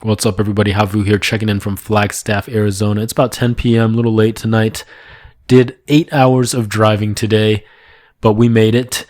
What's up, everybody? Havu here, checking in from Flagstaff, Arizona. It's about 10 p.m., a little late tonight. Did 8 hours of driving today, but we made it.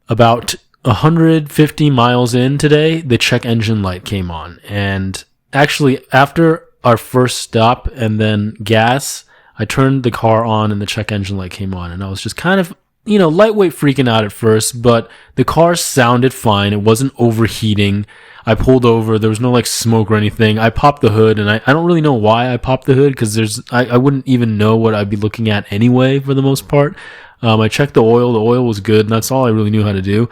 About 150 miles in today, the check engine light came on. And actually, after our first stop and then gas, I turned the car on and the check engine light came on. And I was just kind of, lightweight freaking out at first, but the car sounded fine. It wasn't overheating. I pulled over. There was no smoke or anything. I popped the hood, and I don't really know why I popped the hood because I wouldn't even know what I'd be looking at anyway for the most part. I checked the oil. The oil was good, and that's all I really knew how to do.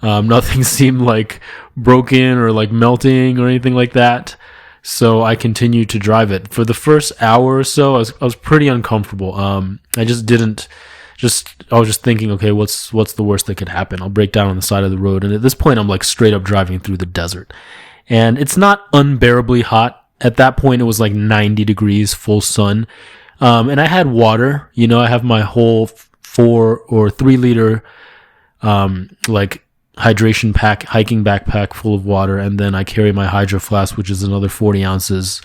Nothing seemed broken or melting or anything like that. So I continued to drive it. For the first hour or so, I was pretty uncomfortable. I was just thinking, okay, what's the worst that could happen? I'll break down on the side of the road. And at this point, I'm straight up driving through the desert. And it's not unbearably hot. At that point, it was 90 degrees, full sun. And I had water. I have my whole 4 or 3 liter, hydration pack, hiking backpack full of water. And then I carry my Hydro Flask, which is another 40 ounces.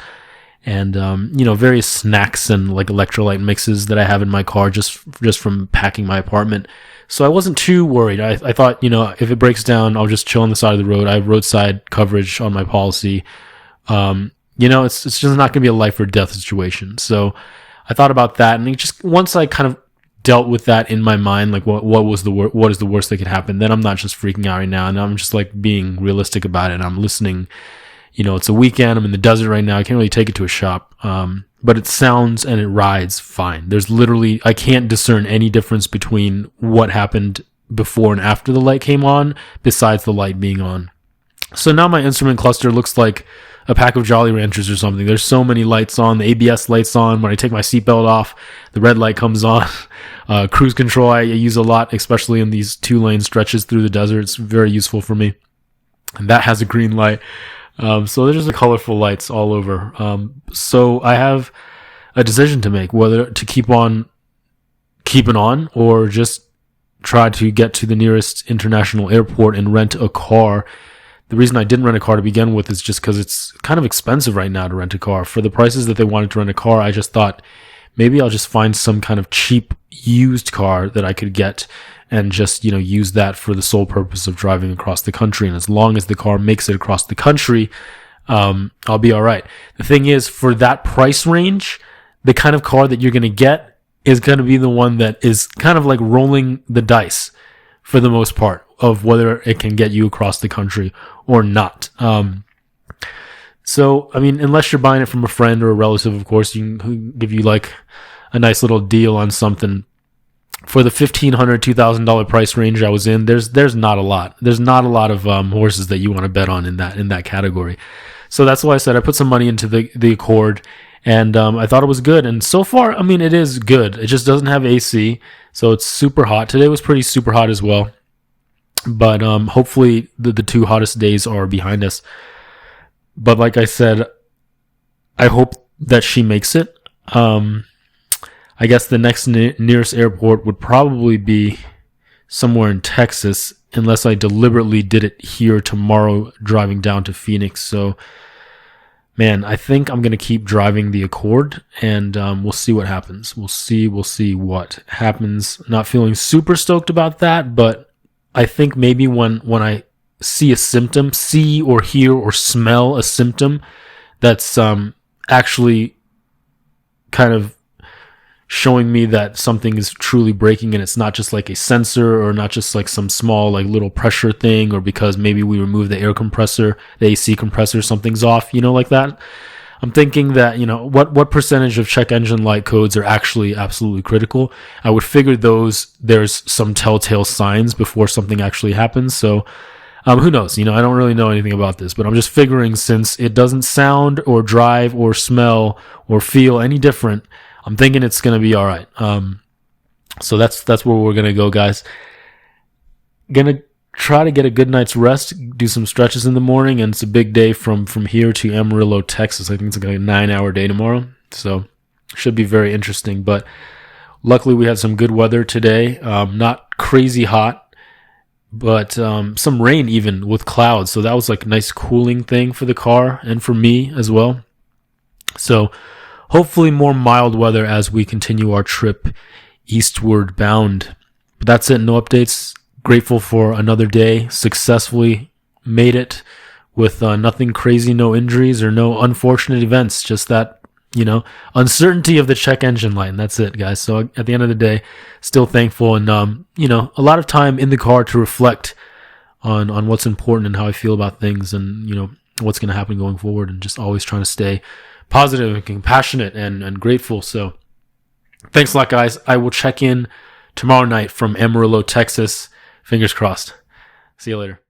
And, various snacks and electrolyte mixes that I have in my car just from packing my apartment. So I wasn't too worried. I thought, if it breaks down, I'll just chill on the side of the road. I have roadside coverage on my policy. It's just not going to be a life or death situation. So I thought about that. And once I kind of dealt with that in my mind, what is the worst that could happen, then I'm not just freaking out right now. And I'm just being realistic about it. And I'm listening. It's a weekend. I'm in the desert right now. I can't really take it to a shop. But it sounds and it rides fine. I can't discern any difference between what happened before and after the light came on, besides the light being on. So now my instrument cluster looks like a pack of Jolly Ranchers or something. There's so many lights on. The ABS light's on. When I take my seatbelt off, the red light comes on. Cruise control I use a lot, especially in these 2-lane stretches through the desert. It's very useful for me. And that has a green light. So there's just colorful lights all over. So I have a decision to make, whether to keep on keeping on or just try to get to the nearest international airport and rent a car. The reason I didn't rent a car to begin with is just because it's kind of expensive right now to rent a car. For the prices that they wanted to rent a car, I just thought maybe I'll just find some kind of cheap used car that I could get and just, use that for the sole purpose of driving across the country. And as long as the car makes it across the country, I'll be all right. The thing is, for that price range, the kind of car that you're going to get is going to be the one that is kind of rolling the dice for the most part of whether it can get you across the country or not. So, unless you're buying it from a friend or a relative, of course, you can give you a nice little deal on something. For the $1,500, $2,000 price range I was in, there's not a lot. There's not a lot of horses that you want to bet on in that category. So that's why I said I put some money into the Accord, and I thought it was good. And so far, it is good. It just doesn't have AC, so it's super hot. Today was pretty super hot as well. But hopefully the 2 hottest days are behind us. But like I said, I hope that she makes it. I guess the next nearest airport would probably be somewhere in Texas, unless I deliberately did it here tomorrow, driving down to Phoenix. So, man, I think I'm going to keep driving the Accord, and we'll see what happens. We'll see what happens. Not feeling super stoked about that, but I think maybe when I see a symptom, see or hear or smell a symptom that's actually kind of showing me that something is truly breaking, and it's not just a sensor or not just some small little pressure thing, or because maybe we removed the air compressor, the AC compressor, something's off, like that. I'm thinking that, what percentage of check engine light codes are actually absolutely critical. I would figure there's some telltale signs before something actually happens. So who knows? I don't really know anything about this, but I'm just figuring, since it doesn't sound or drive or smell or feel any different, I'm thinking it's going to be all right. So that's where we're going to go, guys. Gonna try to get a good night's rest, do some stretches in the morning, and it's a big day from here to Amarillo, Texas. I think it's a 9-hour day tomorrow, so should be very interesting. But luckily we had some good weather today. Not crazy hot, but some rain even with clouds. So that was like a nice cooling thing for the car and for me as well. So hopefully more mild weather as we continue our trip eastward bound. But that's it. No updates. Grateful for another day. Successfully made it with nothing crazy, no injuries or no unfortunate events. Just that, uncertainty of the check engine light. And that's it, guys. So at the end of the day, still thankful and, a lot of time in the car to reflect on what's important and how I feel about things and, what's going to happen going forward, and just always trying to stay positive and compassionate and grateful. So thanks a lot, guys. I will check in tomorrow night from Amarillo, Texas. Fingers crossed. See you later.